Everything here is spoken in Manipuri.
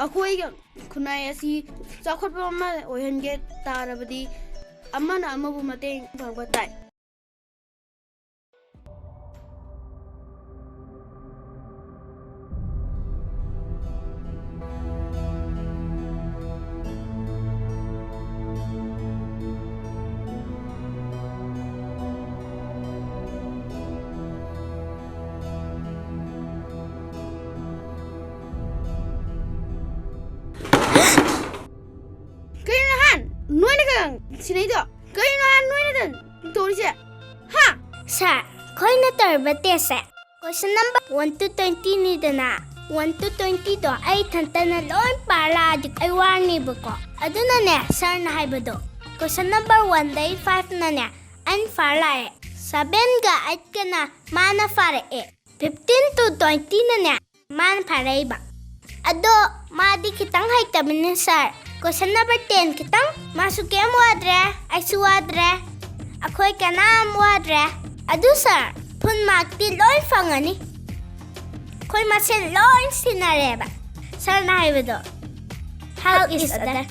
अखोई खुनाई असी चाखोटपा अमा ओहनगे तारबदी अमना अमबु मतेंग फंगबा ताई Sini tu, kau ini anu ini tu, tulis ya, ha? Sir, kau ini terbete sir. Question number 1 to 20 ni dana. 1 to 20 do ay tantana loan para dik ay warni buko. Aduna ne, sir na hay bado. Question number 1 day 5 na ne, an fara e. 7 ga 8 ka na, mana fara e. 15 to 20 na ne, man fara e ba. Ado, madi kitang hay tabi ni sir. Question number 10 kitang masuke mo adre ay suadre ako'y kanam wadre adu sir pun magti loy fangani ko'y masin loy sinareba sir na hibido how is that